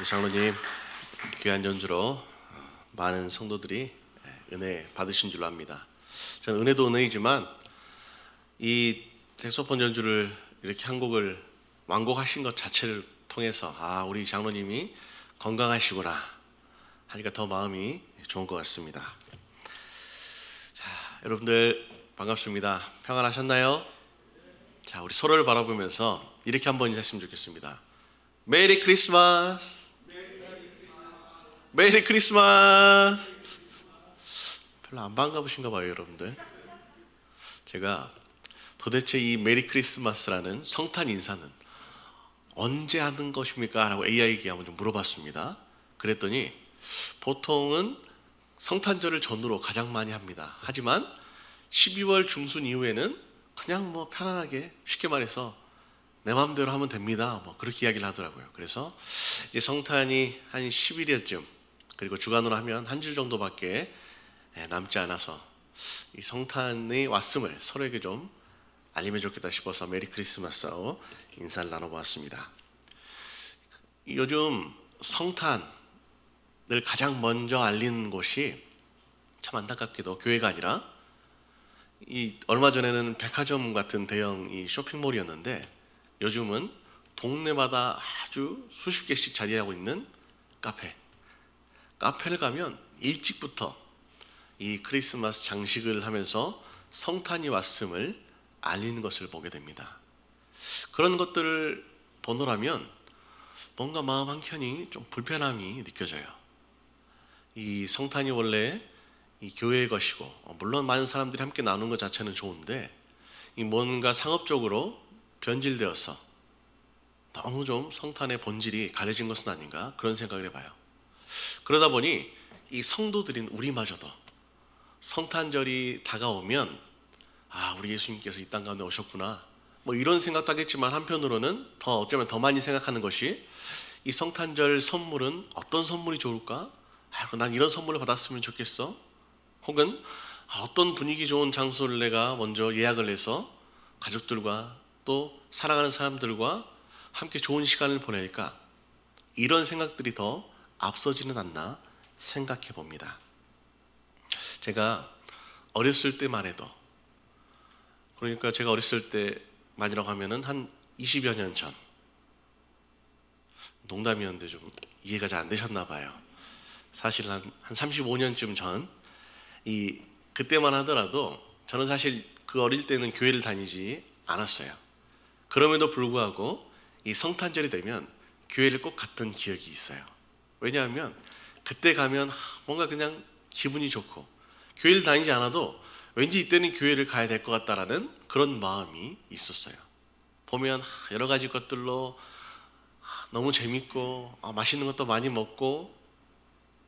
우리 장로님 귀한 연주로 많은 성도들이 은혜 받으신 줄로 압니다. 저는 은혜도 은혜이지만 이 색소폰 연주를 이렇게 한 곡을 완곡하신 것 자체를 통해서 우리 장로님이 건강하시구나 하니까 더 마음이 좋은 것 같습니다. 자, 여러분들 반갑습니다. 평안하셨나요? 자, 우리 서로를 바라보면서 이렇게 한번 인사했으면 좋겠습니다. 메리 크리스마스. 메리 크리스마스. 별로 안 반가우신가 봐요, 여러분들. 제가 도대체 이 메리 크리스마스라는 성탄 인사는 언제 하는 것입니까? 라고 AI에게 한번 좀 물어봤습니다. 그랬더니 보통은 성탄절을 전후로 가장 많이 합니다. 하지만 12월 중순 이후에는 그냥 편안하게 쉽게 말해서 내 마음대로 하면 됩니다. 그렇게 이야기를 하더라고요. 그래서 이제 성탄이 한 10일여쯤 그리고 주간으로 하면 한 주 정도밖에 남지 않아서 이 성탄이 왔음을 서로에게 좀 알리면 좋겠다 싶어서 메리 크리스마스하고 인사를 나눠보았습니다. 요즘 성탄을 가장 먼저 알리는 곳이 참 안타깝게도 교회가 아니라 얼마 전에는 백화점 같은 대형 이 쇼핑몰이었는데 요즘은 동네마다 아주 수십 개씩 자리하고 있는 카페를 가면 일찍부터 이 크리스마스 장식을 하면서 성탄이 왔음을 알리는 것을 보게 됩니다. 그런 것들을 보노라면 뭔가 마음 한켠이 좀 불편함이 느껴져요. 이 성탄이 원래 이 교회의 것이고 물론 많은 사람들이 함께 나누는 것 자체는 좋은데 이 뭔가 상업적으로 변질되어서 너무 좀 성탄의 본질이 가려진 것은 아닌가 그런 생각을 해봐요. 그러다 보니 이 성도들인 우리마저도 성탄절이 다가오면 우리 예수님께서 이 땅 가운데 오셨구나 이런 생각도 하겠지만 한편으로는 어쩌면 더 많이 생각하는 것이 이 성탄절 선물은 어떤 선물이 좋을까? 난 이런 선물을 받았으면 좋겠어. 혹은 어떤 분위기 좋은 장소를 내가 먼저 예약을 해서 가족들과 또 사랑하는 사람들과 함께 좋은 시간을 보낼까? 이런 생각들이 더 앞서지는 않나 생각해 봅니다. 제가 어렸을 때만 해도 그러니까 제가 어렸을 때만이라고 하면은 한 20여 년 전, 농담이었는데 좀 이해가 잘 안 되셨나 봐요. 사실 한 35년쯤 전 그때만 하더라도 저는 사실 그 어릴 때는 교회를 다니지 않았어요. 그럼에도 불구하고 이 성탄절이 되면 교회를 꼭 갔던 기억이 있어요. 왜냐하면 그때 가면 뭔가 그냥 기분이 좋고 교회를 다니지 않아도 왠지 이때는 교회를 가야 될 것 같다라는 그런 마음이 있었어요. 보면 여러 가지 것들로 너무 재밌고 맛있는 것도 많이 먹고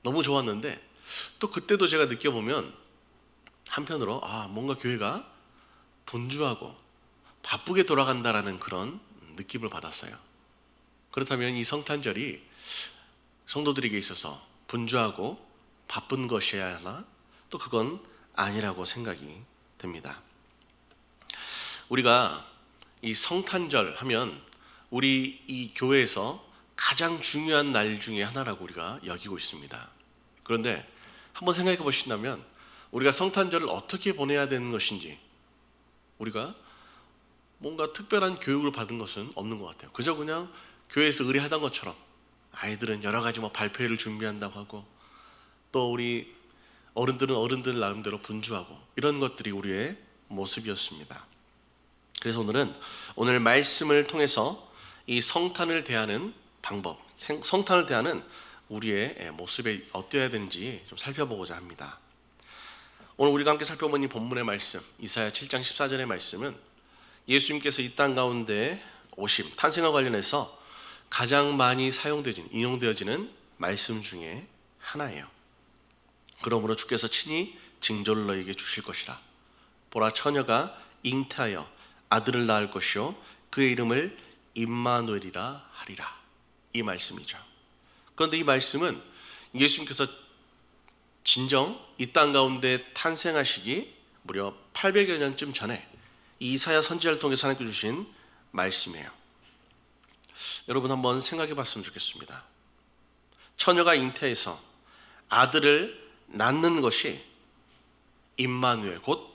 너무 좋았는데 또 그때도 제가 느껴보면 한편으로 뭔가 교회가 분주하고 바쁘게 돌아간다라는 그런 느낌을 받았어요. 그렇다면 이 성탄절이 성도들에게 있어서 분주하고 바쁜 것이어야 하나? 또 그건 아니라고 생각이 듭니다. 우리가 이 성탄절 하면 우리 이 교회에서 가장 중요한 날 중에 하나라고 우리가 여기고 있습니다. 그런데 한번 생각해 보신다면 우리가 성탄절을 어떻게 보내야 되는 것인지 우리가 뭔가 특별한 교육을 받은 것은 없는 것 같아요. 그저 그냥 교회에서 의례하던 것처럼 아이들은 여러 가지 발표회를 준비한다고 하고 또 우리 어른들은 어른들 나름대로 분주하고 이런 것들이 우리의 모습이었습니다. 그래서 오늘 말씀을 통해서 이 성탄을 대하는 방법, 성탄을 대하는 우리의 모습이 어떠해야 되는지 좀 살펴보고자 합니다. 오늘 우리가 함께 살펴본 이 본문의 말씀, 이사야 7장 14절의 말씀은 예수님께서 이 땅 가운데 오심, 탄생과 관련해서 가장 많이 인용되어지는 말씀 중에 하나예요. 그러므로 주께서 친히 징조를 너에게 주실 것이라. 보라, 처녀가 잉태하여 아들을 낳을 것이요 그의 이름을 임마누엘이라 하리라. 이 말씀이죠. 그런데 이 말씀은 예수님께서 진정 이 땅 가운데 탄생하시기 무려 800여 년쯤 전에 이 이사야 선지자를 통해서 하나님께 주신 말씀이에요. 여러분 한번 생각해 봤으면 좋겠습니다. 처녀가 잉태해서 아들을 낳는 것이 임마누엘 곧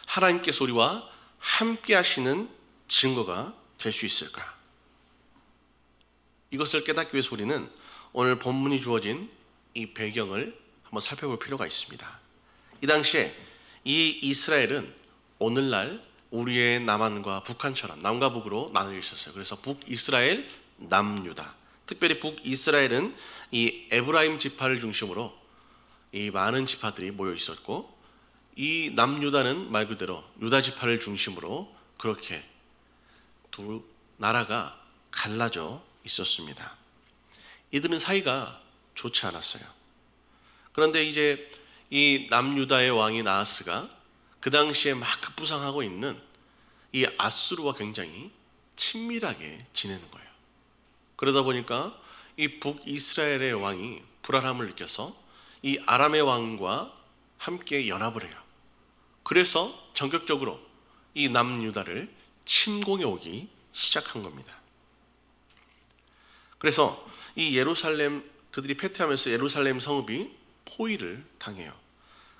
하나님께서 우리와 함께 하시는 증거가 될 수 있을까? 이것을 깨닫기 위해서 우리는 오늘 본문이 주어진 이 배경을 한번 살펴볼 필요가 있습니다. 이 당시에 이 이스라엘은 오늘날 우리의 남한과 북한처럼 남과 북으로 나눠져 있었어요. 그래서 북이스라엘, 남유다. 특별히 북이스라엘은 이 에브라임 지파를 중심으로 이 많은 지파들이 모여 있었고, 이 남유다는 말 그대로 유다 지파를 중심으로 그렇게 두 나라가 갈라져 있었습니다. 이들은 사이가 좋지 않았어요. 그런데 이제 이 남유다의 왕이 나하스가 그 당시에 막 급부상하고 있는 이 아수르와 굉장히 친밀하게 지내는 거예요. 그러다 보니까 이 북이스라엘의 왕이 불안함을 느껴서 이 아람의 왕과 함께 연합을 해요. 그래서 전격적으로 이 남유다를 침공해 오기 시작한 겁니다. 그래서 이 예루살렘, 그들이 패퇴하면서 예루살렘 성읍이 포위를 당해요.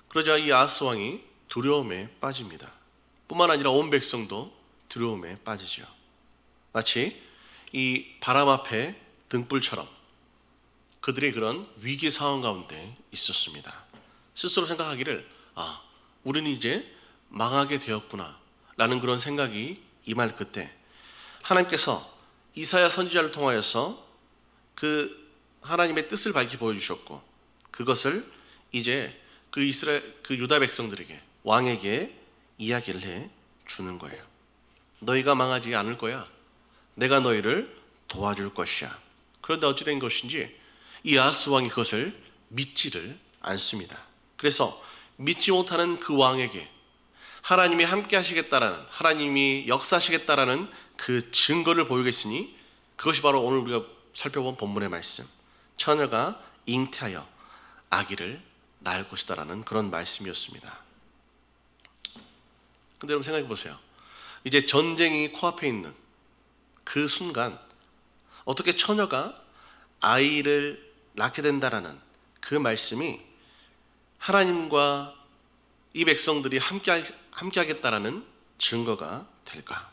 그러자 이 아하스 왕이 두려움에 빠집니다. 뿐만 아니라 온 백성도 두려움에 빠지죠. 마치 이 바람 앞에 등불처럼 그들의 그런 위기 상황 가운데 있었습니다. 스스로 생각하기를 우리는 이제 망하게 되었구나 라는 그런 생각이 임할 그때 하나님께서 이사야 선지자를 통하여서 그 하나님의 뜻을 밝히 보여주셨고, 그것을 이제 그 유다 백성들에게, 왕에게 이야기를 해 주는 거예요. 너희가 망하지 않을 거야. 내가 너희를 도와줄 것이야. 그런데 어찌 된 것인지 이 아하스 왕이 그것을 믿지를 않습니다. 그래서 믿지 못하는 그 왕에게 하나님이 함께 하시겠다라는, 하나님이 역사하시겠다라는 그 증거를 보이겠으니 그것이 바로 오늘 우리가 살펴본 본문의 말씀, 처녀가 잉태하여 아기를 낳을 것이다라는 그런 말씀이었습니다. 근데 여러분 생각해 보세요. 이제 전쟁이 코앞에 있는 그 순간 어떻게 처녀가 아이를 낳게 된다라는 그 말씀이 하나님과 이 백성들이 함께 하겠다라는 증거가 될까?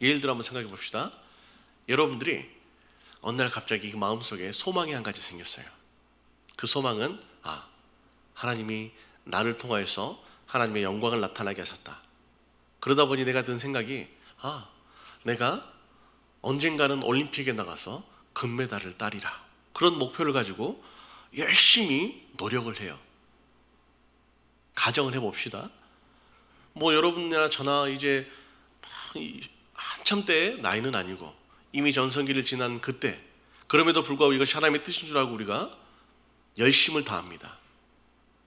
예를 들어 한번 생각해 봅시다. 여러분들이 어느 날 갑자기 그 마음속에 소망이 한 가지 생겼어요. 그 소망은 하나님이 나를 통하여서 하나님의 영광을 나타나게 하셨다. 그러다 보니 내가 든 생각이 내가 언젠가는 올림픽에 나가서 금메달을 따리라. 그런 목표를 가지고 열심히 노력을 해요. 가정을 해봅시다. 뭐 여러분이나 저나 이제 한참 때의 나이는 아니고 이미 전성기를 지난 그때, 그럼에도 불구하고 이것이 하나님의 뜻인 줄 알고 우리가 열심을 다합니다.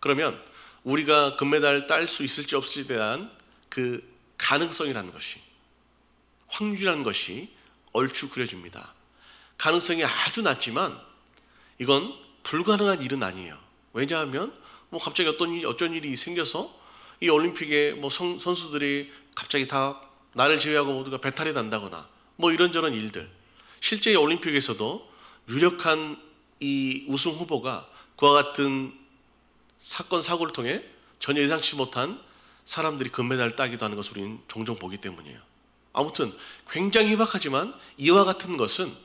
그러면 우리가 금메달을 딸 수 있을지 없을지에 대한 그 가능성이라는 것이, 확률이라는 것이 얼추 그려집니다. 가능성이 아주 낮지만 이건 불가능한 일은 아니에요. 왜냐하면 갑자기 어쩐 일이 생겨서 이 올림픽에 선수들이 갑자기 다 나를 제외하고 모두가 배탈이 난다거나 이런저런 일들, 실제 올림픽에서도 유력한 이 우승 후보가 그와 같은 사건 사고를 통해 전혀 예상치 못한 사람들이 금메달을 따기도 하는 것을 우리는 종종 보기 때문이에요. 아무튼 굉장히 희박하지만 이와 같은 것은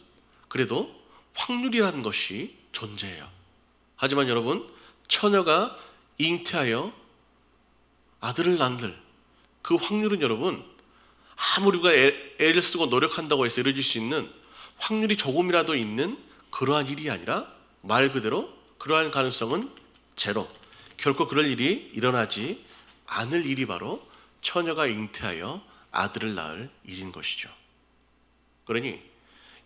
그래도 확률이라는 것이 존재해요. 하지만 여러분, 처녀가 잉태하여 아들을 낳을 그 확률은 여러분, 아무리 우리가 애를 쓰고 노력한다고 해서 이루어질 수 있는 확률이 조금이라도 있는 그러한 일이 아니라 말 그대로 그러한 가능성은 제로. 결코 그럴 일이 일어나지 않을 일이 바로 처녀가 잉태하여 아들을 낳을 일인 것이죠. 그러니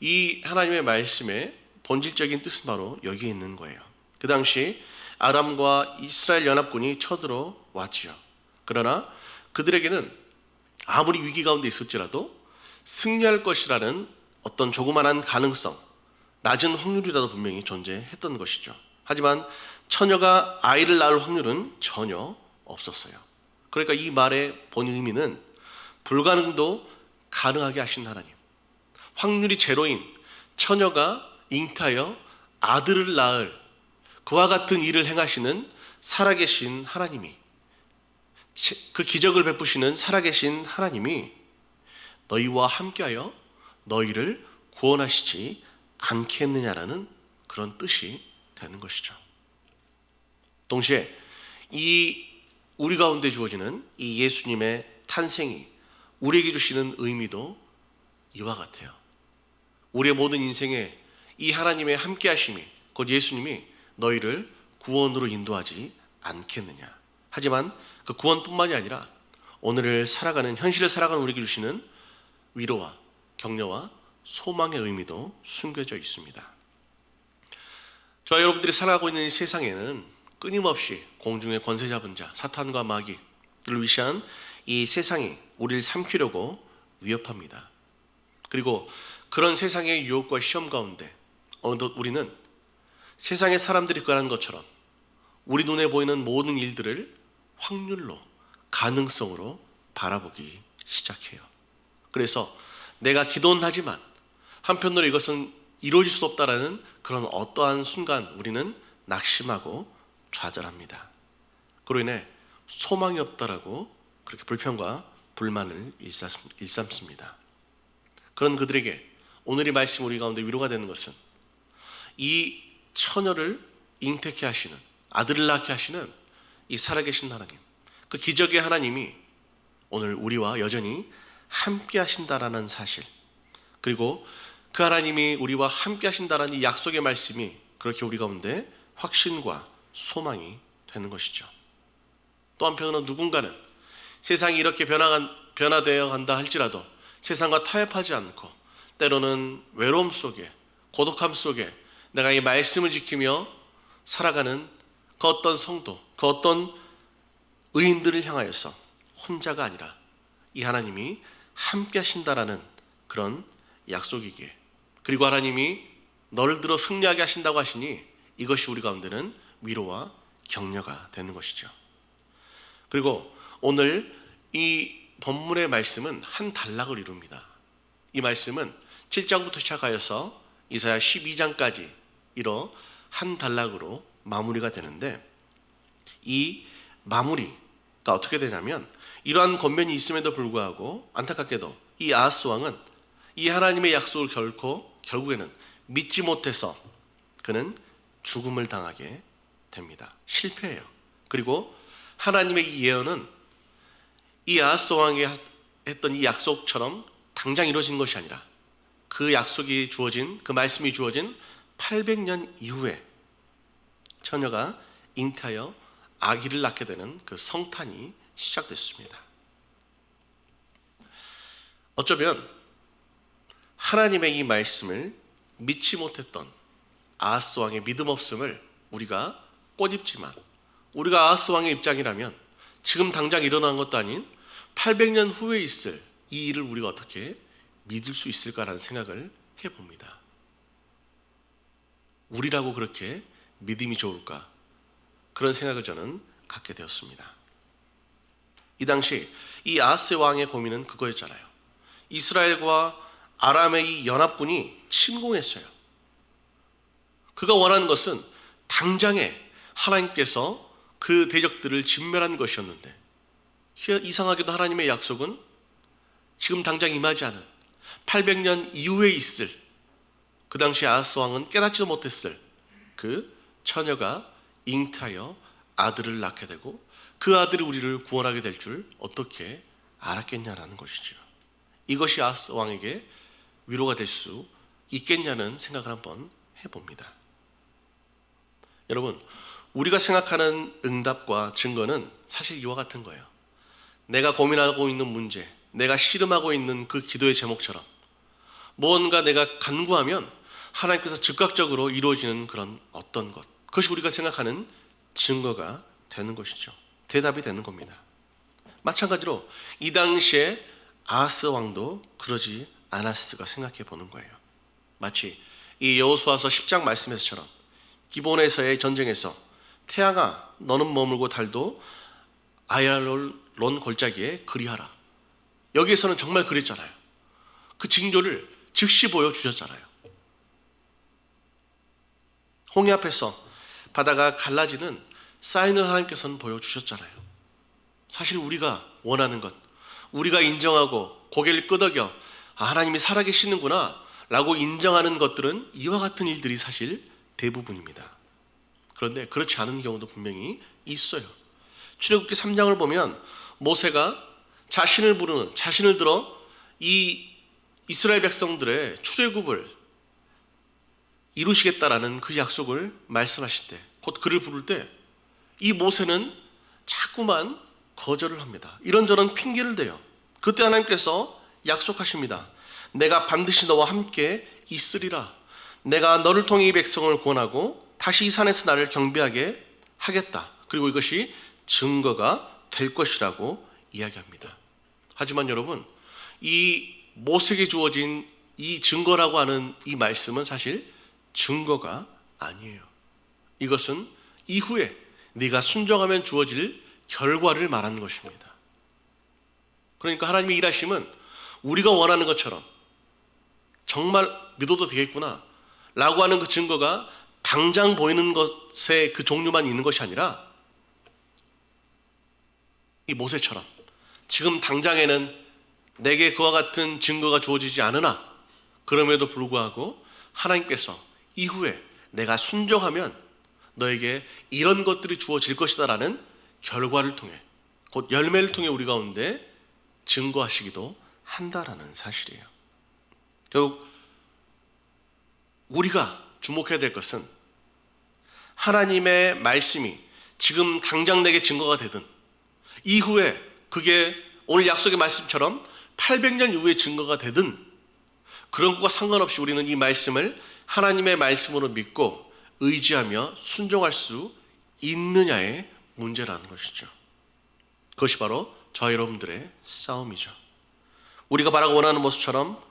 이 하나님의 말씀의 본질적인 뜻은 바로 여기에 있는 거예요. 그 당시 아람과 이스라엘 연합군이 쳐들어왔지요. 그러나 그들에게는 아무리 위기 가운데 있을지라도 승리할 것이라는 어떤 조그만한 가능성, 낮은 확률이라도 분명히 존재했던 것이죠. 하지만 처녀가 아이를 낳을 확률은 전혀 없었어요. 그러니까 이 말의 본 의미는 불가능도 가능하게 하신 하나님, 확률이 제로인 처녀가 잉태하여 아들을 낳을 그와 같은 일을 행하시는 살아계신 하나님이, 그 기적을 베푸시는 살아계신 하나님이 너희와 함께하여 너희를 구원하시지 않겠느냐라는 그런 뜻이 되는 것이죠. 동시에 이 우리 가운데 주어지는 이 예수님의 탄생이 우리에게 주시는 의미도 이와 같아요. 우리의 모든 인생에 이 하나님의 함께하심이, 곧 예수님이 너희를 구원으로 인도하지 않겠느냐. 하지만 그 구원뿐만이 아니라 오늘을 살아가는, 현실을 살아가는 우리에게 주시는 위로와 격려와 소망의 의미도 숨겨져 있습니다. 저와 여러분들이 살아가고 있는 이 세상에는 끊임없이 공중의 권세 잡은 자, 사탄과 마귀를 위시한 이 세상이 우리를 삼키려고 위협합니다. 그리고 그런 세상의 유혹과 시험 가운데 어느덧 우리는 세상의 사람들이 그러는 것처럼 우리 눈에 보이는 모든 일들을 확률로, 가능성으로 바라보기 시작해요. 그래서 내가 기도는 하지만 한편으로 이것은 이루어질 수 없다라는 그런 어떠한 순간 우리는 낙심하고 좌절합니다. 그로 인해 소망이 없다라고 그렇게 불평과 불만을 일삼습니다. 그런 그들에게 오늘 이 말씀 우리 가운데 위로가 되는 것은 이 처녀를 잉태케 하시는, 아들을 낳게 하시는 이 살아계신 하나님, 그 기적의 하나님이 오늘 우리와 여전히 함께 하신다라는 사실, 그리고 그 하나님이 우리와 함께 하신다라는 이 약속의 말씀이 그렇게 우리 가운데 확신과 소망이 되는 것이죠. 또 한편으로는 누군가는 세상이 이렇게 변화되어 간다 할지라도 세상과 타협하지 않고 때로는 외로움 속에, 고독함 속에 내가 이 말씀을 지키며 살아가는 그 어떤 성도, 그 어떤 의인들을 향하여서 혼자가 아니라 이 하나님이 함께 하신다라는 그런 약속이기에, 그리고 하나님이 너를 들어 승리하게 하신다고 하시니 이것이 우리 가운데는 위로와 격려가 되는 것이죠. 그리고 오늘 이 본문의 말씀은 한 단락을 이룹니다. 이 말씀은 7장부터 시작하여서 이사야 12장까지 이러 한 단락으로 마무리가 되는데, 이 마무리가 어떻게 되냐면 이러한 권면이 있음에도 불구하고 안타깝게도 이 아하스 왕은 이 하나님의 약속을 결국에는 믿지 못해서 그는 죽음을 당하게 됩니다. 실패해요. 그리고 하나님의 이 예언은 이 아하스 왕이 했던 이 약속처럼 당장 이루어진 것이 아니라 그 약속이 주어진, 그 말씀이 주어진 800년 이후에 처녀가 잉태하여 아기를 낳게 되는 그 성탄이 시작됐습니다. 어쩌면 하나님의 이 말씀을 믿지 못했던 아하스 왕의 믿음 없음을 우리가 꼬집지만, 우리가 아하스 왕의 입장이라면 지금 당장 일어난 것도 아닌 800년 후에 있을 이 일을 우리가 어떻게 믿을 수 있을까라는 생각을 해봅니다. 우리라고 그렇게 믿음이 좋을까? 그런 생각을 저는 갖게 되었습니다. 이 당시 이 아하스 왕의 고민은 그거였잖아요. 이스라엘과 아람의 이 연합군이 침공했어요. 그가 원하는 것은 당장에 하나님께서 그 대적들을 진멸한 것이었는데, 이상하게도 하나님의 약속은 지금 당장 임하지 않은 800년 이후에 있을, 그 당시 아하스 왕은 깨닫지도 못했을 그 처녀가 잉태하여 아들을 낳게 되고 그 아들이 우리를 구원하게 될 줄 어떻게 알았겠냐라는 것이죠. 이것이 아하스 왕에게 위로가 될 수 있겠냐는 생각을 한번 해봅니다. 여러분, 우리가 생각하는 응답과 증거는 사실 이와 같은 거예요. 내가 고민하고 있는 문제, 내가 씨름하고 있는 그 기도의 제목처럼 무언가 내가 간구하면 하나님께서 즉각적으로 이루어지는 그런 어떤 것, 그것이 우리가 생각하는 증거가 되는 것이죠. 대답이 되는 겁니다. 마찬가지로 이 당시에 아하스 왕도 그러지 않았을까 생각해 보는 거예요. 마치 이 여호수아서 10장 말씀에서처럼 기본에서의 전쟁에서 태양아 너는 머물고 달도 아얄론 골짜기에 그리하라. 여기에서는 정말 그랬잖아요. 그 징조를 즉시 보여주셨잖아요. 홍해 앞에서 바다가 갈라지는 사인을 하나님께서는 보여주셨잖아요. 사실 우리가 원하는 것, 우리가 인정하고 고개를 끄덕여 하나님이 살아계시는구나 라고 인정하는 것들은 이와 같은 일들이 사실 대부분입니다. 그런데 그렇지 않은 경우도 분명히 있어요. 출애굽기 3장을 보면 모세가 자신을 들어 이 이스라엘 백성들의 출애굽을 이루시겠다라는 그 약속을 말씀하실 때, 곧 그를 부를 때 이 모세는 자꾸만 거절을 합니다. 이런저런 핑계를 대요. 그때 하나님께서 약속하십니다. 내가 반드시 너와 함께 있으리라. 내가 너를 통해 이 백성을 구원하고 다시 이 산에서 나를 경배하게 하겠다. 그리고 이것이 증거가 될 것이라고 이야기합니다. 하지만 여러분, 이 모세에게 주어진 이 증거라고 하는 이 말씀은 사실 증거가 아니에요. 이것은 이후에 네가 순종하면 주어질 결과를 말하는 것입니다. 그러니까 하나님의 일하심은 우리가 원하는 것처럼 정말 믿어도 되겠구나 라고 하는 그 증거가 당장 보이는 것의 그 종류만 있는 것이 아니라 이 모세처럼 지금 당장에는 내게 그와 같은 증거가 주어지지 않으나 그럼에도 불구하고 하나님께서 이후에 내가 순종하면 너에게 이런 것들이 주어질 것이다 라는 결과를 통해, 곧 열매를 통해 우리 가운데 증거하시기도 한다라는 사실이에요. 결국 우리가 주목해야 될 것은 하나님의 말씀이 지금 당장 내게 증거가 되든 이후에 그게 오늘 약속의 말씀처럼 800년 이후에 증거가 되든 그런 것과 상관없이 우리는 이 말씀을 하나님의 말씀으로 믿고 의지하며 순종할 수 있느냐의 문제라는 것이죠. 그것이 바로 저와 여러분들의 싸움이죠. 우리가 바라고 원하는 모습처럼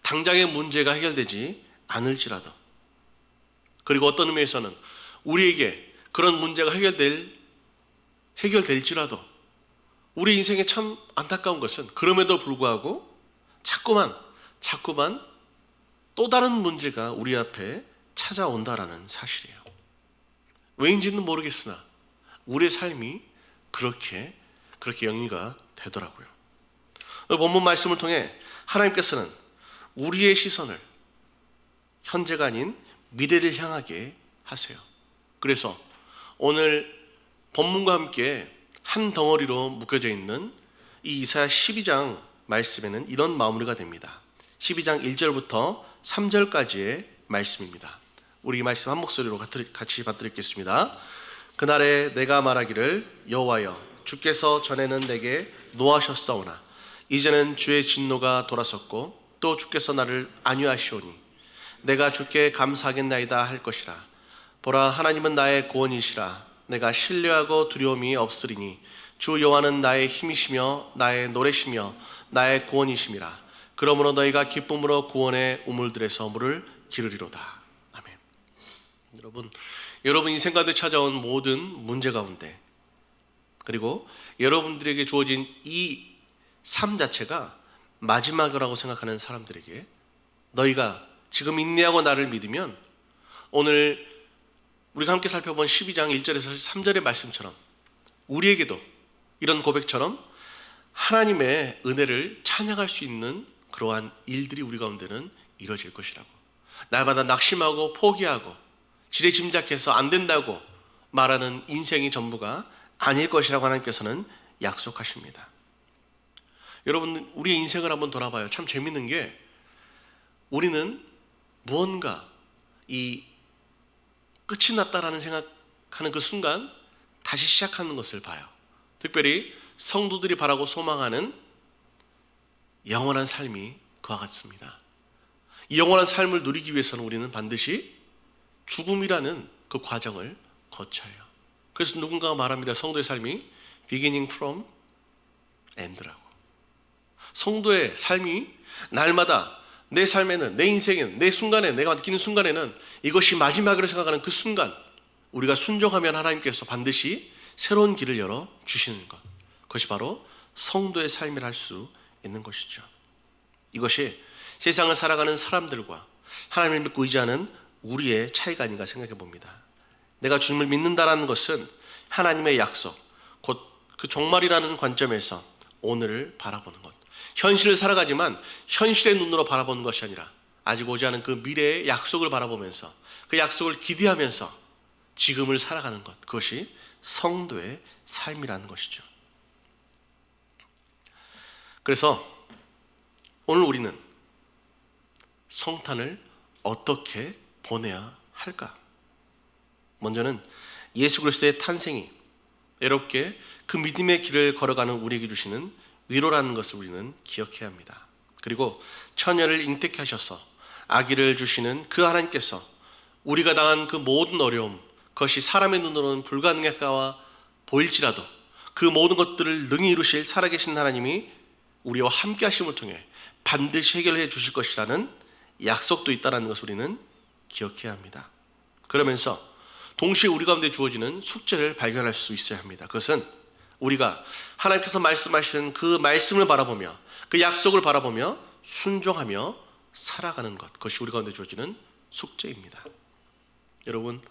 당장의 문제가 해결되지 않을지라도, 그리고 어떤 의미에서는 우리에게 그런 문제가 해결될지라도 우리 인생에 참 안타까운 것은 그럼에도 불구하고 자꾸만 또 다른 문제가 우리 앞에 찾아온다라는 사실이에요. 왜인지는 모르겠으나 우리의 삶이 그렇게 영리가 되더라고요. 본문 말씀을 통해 하나님께서는 우리의 시선을 현재가 아닌 미래를 향하게 하세요. 그래서 오늘 본문과 함께 한 덩어리로 묶여져 있는 이 이사야 12장 말씀에는 이런 마무리가 됩니다. 12장 1절부터 3절까지의 말씀입니다. 우리 이 말씀 한 목소리로 같이 받들겠습니다. 그날에 내가 말하기를 여호와여 주께서 전에는 내게 노하셨사오나 이제는 주의 진노가 돌아섰고 또 주께서 나를 안위하시오니 내가 주께 감사하겠나이다 할 것이라. 보라 하나님은 나의 구원이시라. 내가 신뢰하고 두려움이 없으리니 주 여호와는 나의 힘이시며 나의 노래시며 나의 구원이심이라. 그러므로 너희가 기쁨으로 구원의 우물들에서 물을 기르리로다. 아멘. 여러분 인생 가운데 찾아온 모든 문제 가운데, 그리고 여러분들에게 주어진 이 삶 자체가 마지막이라고 생각하는 사람들에게 너희가 지금 인내하고 나를 믿으면 오늘 우리가 함께 살펴본 12장 1절에서 3절의 말씀처럼 우리에게도 이런 고백처럼 하나님의 은혜를 찬양할 수 있는 그러한 일들이 우리 가운데는 이루어질 것이라고, 날마다 낙심하고 포기하고 지레짐작해서 안 된다고 말하는 인생이 전부가 아닐 것이라고 하나님께서는 약속하십니다. 여러분 우리의 인생을 한번 돌아봐요. 참 재밌는 게 우리는 무언가 이 끝이 났다라는 생각하는 그 순간 다시 시작하는 것을 봐요. 특별히 성도들이 바라고 소망하는 영원한 삶이 그와 같습니다. 이 영원한 삶을 누리기 위해서는 우리는 반드시 죽음이라는 그 과정을 거쳐요. 그래서 누군가가 말합니다. 성도의 삶이 beginning from end라고. 성도의 삶이 날마다 내 삶에는, 내 인생에는, 내 순간에, 내가 느끼는 순간에는 이것이 마지막으로 생각하는 그 순간 우리가 순종하면 하나님께서 반드시 새로운 길을 열어 주시는 것, 그것이 바로 성도의 삶이라 할 수 있는 것이죠. 이것이 세상을 살아가는 사람들과 하나님을 믿고 의지하는 우리의 차이가 아닌가 생각해 봅니다. 내가 주님을 믿는다라는 것은 하나님의 약속, 곧 그 종말이라는 관점에서 오늘을 바라보는 것. 현실을 살아가지만 현실의 눈으로 바라보는 것이 아니라 아직 오지 않은 그 미래의 약속을 바라보면서 그 약속을 기대하면서 지금을 살아가는 것. 그것이 성도의 삶이라는 것이죠. 그래서 오늘 우리는 성탄을 어떻게 보내야 할까? 먼저는 예수 그리스도의 탄생이 애롭게 그 믿음의 길을 걸어가는 우리에게 주시는 위로라는 것을 우리는 기억해야 합니다. 그리고 처녀를 잉태케 하셔서 아기를 주시는 그 하나님께서 우리가 당한 그 모든 어려움, 그것이 사람의 눈으로는 불가능할까 보일지라도 그 모든 것들을 능히 이루실 살아계신 하나님이 우리와 함께 하심을 통해 반드시 해결해 주실 것이라는 약속도 있다는 것을 우리는 기억해야 합니다. 그러면서 동시에 우리 가운데 주어지는 숙제를 발견할 수 있어야 합니다. 그것은 우리가 하나님께서 말씀하시는 그 말씀을 바라보며 그 약속을 바라보며 순종하며 살아가는 것, 그것이 우리 가운데 주어지는 숙제입니다. 여러분,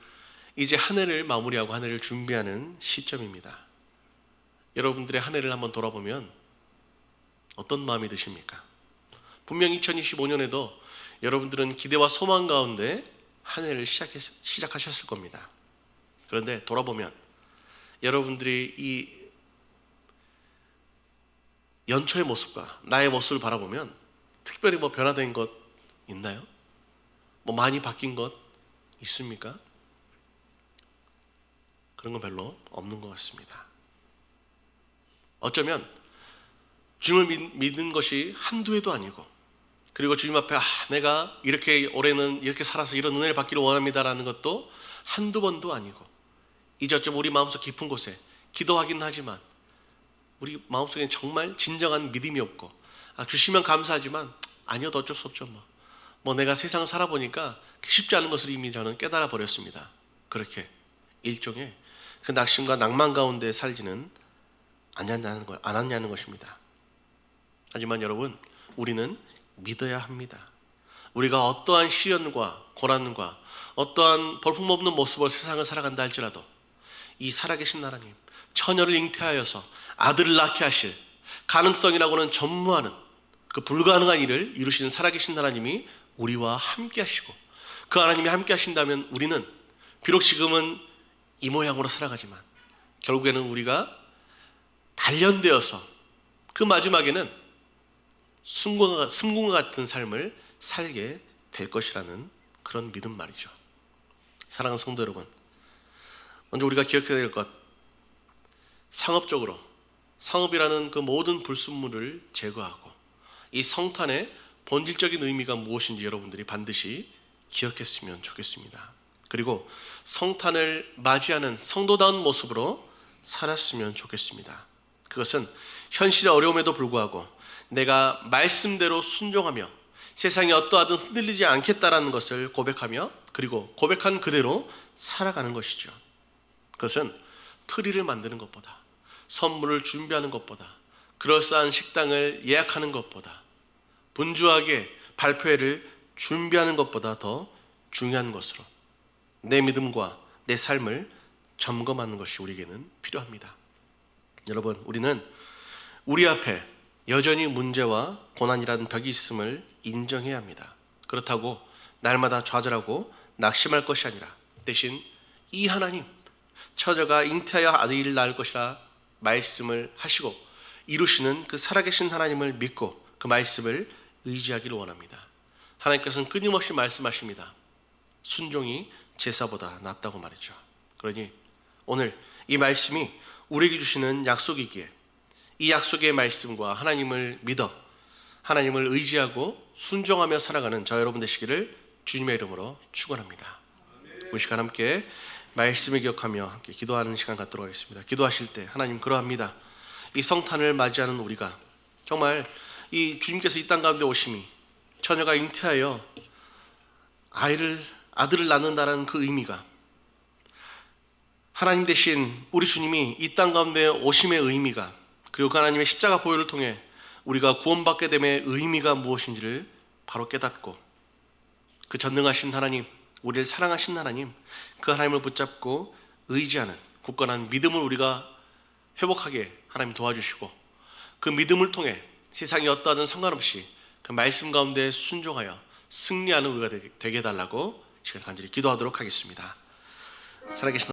이제 한 해를 마무리하고 한 해를 준비하는 시점입니다. 여러분들의 한 해를 한번 돌아보면 어떤 마음이 드십니까? 분명 2025년에도 여러분들은 기대와 소망 가운데 한 해를 시작하셨을 겁니다. 그런데 돌아보면 여러분들이 이 연초의 모습과 나의 모습을 바라보면 특별히 변화된 것 있나요? 많이 바뀐 것 있습니까? 그런 건 별로 없는 것 같습니다. 어쩌면 주님을 믿는 것이 한두 해도 아니고, 그리고 주님 앞에 내가 이렇게 올해는 이렇게 살아서 이런 은혜를 받기를 원합니다라는 것도 한두 번도 아니고, 이제쯤 우리 마음속 깊은 곳에 기도하긴 하지만 우리 마음속에 정말 진정한 믿음이 없고, 주시면 감사하지만 아니어도 어쩔 수 없죠. 내가 세상을 살아보니까 쉽지 않은 것을 이미 저는 깨달아 버렸습니다. 그렇게 일종의 그 낙심과 낭만 가운데 살지는 않았냐는 것입니다. 하지만 여러분, 우리는 믿어야 합니다. 우리가 어떠한 시련과 고난과 어떠한 볼품없는 모습으로 세상을 살아간다 할지라도 이 살아계신 하나님, 처녀를 잉태하여서 아들을 낳게 하실 가능성이라고는 전무하는 그 불가능한 일을 이루시는 살아계신 하나님이 우리와 함께 하시고, 그 하나님이 함께 하신다면 우리는 비록 지금은 이 모양으로 살아가지만 결국에는 우리가 단련되어서 그 마지막에는 승궁과 같은 삶을 살게 될 것이라는 그런 믿음 말이죠. 사랑하는 성도 여러분, 먼저 우리가 기억해야 될 것, 상업이라는 그 모든 불순물을 제거하고 이 성탄의 본질적인 의미가 무엇인지 여러분들이 반드시 기억했으면 좋겠습니다. 그리고 성탄을 맞이하는 성도다운 모습으로 살았으면 좋겠습니다. 그것은 현실의 어려움에도 불구하고 내가 말씀대로 순종하며 세상이 어떠하든 흔들리지 않겠다라는 것을 고백하며, 그리고 고백한 그대로 살아가는 것이죠. 그것은 트리를 만드는 것보다, 선물을 준비하는 것보다, 그럴싸한 식당을 예약하는 것보다, 분주하게 발표회를 준비하는 것보다 더 중요한 것으로 내 믿음과 내 삶을 점검하는 것이 우리에게는 필요합니다. 여러분, 우리는 우리 앞에 여전히 문제와 고난이라는 벽이 있음을 인정해야 합니다. 그렇다고 날마다 좌절하고 낙심할 것이 아니라 대신 이 하나님, 처녀가 잉태하여 아들을 낳을 것이라 말씀을 하시고 이루시는 그 살아계신 하나님을 믿고 그 말씀을 의지하기를 원합니다. 하나님께서는 끊임없이 말씀하십니다. 순종이 제사보다 낫다고 말이죠. 그러니 오늘 이 말씀이 우리에게 주시는 약속이기에 이 약속의 말씀과 하나님을 믿어 하나님을 의지하고 순종하며 살아가는 저 여러분 되시기를 주님의 이름으로 축원합니다. 우리 시간 함께 말씀을 기억하며 함께 기도하는 시간 갖도록 하겠습니다. 기도하실 때 하나님, 그러합니다. 이 성탄을 맞이하는 우리가 정말 이 주님께서 이 땅 가운데 오심이 처녀가 잉태하여 아들을 낳는다는 그 의미가, 하나님 대신 우리 주님이 이 땅 가운데 오심의 의미가, 그리고 그 하나님의 십자가 보혈을 통해 우리가 구원받게 됨의 의미가 무엇인지를 바로 깨닫고 그 전능하신 하나님, 우리를 사랑하신 하나님, 그 하나님을 붙잡고 의지하는 굳건한 믿음을 우리가 회복하게 하나님 도와주시고, 그 믿음을 통해 세상이 어떠하든 상관없이 그 말씀 가운데 순종하여 승리하는 우리가 되게 해달라고 시간 간절히 기도하도록 하겠습니다. 살아계신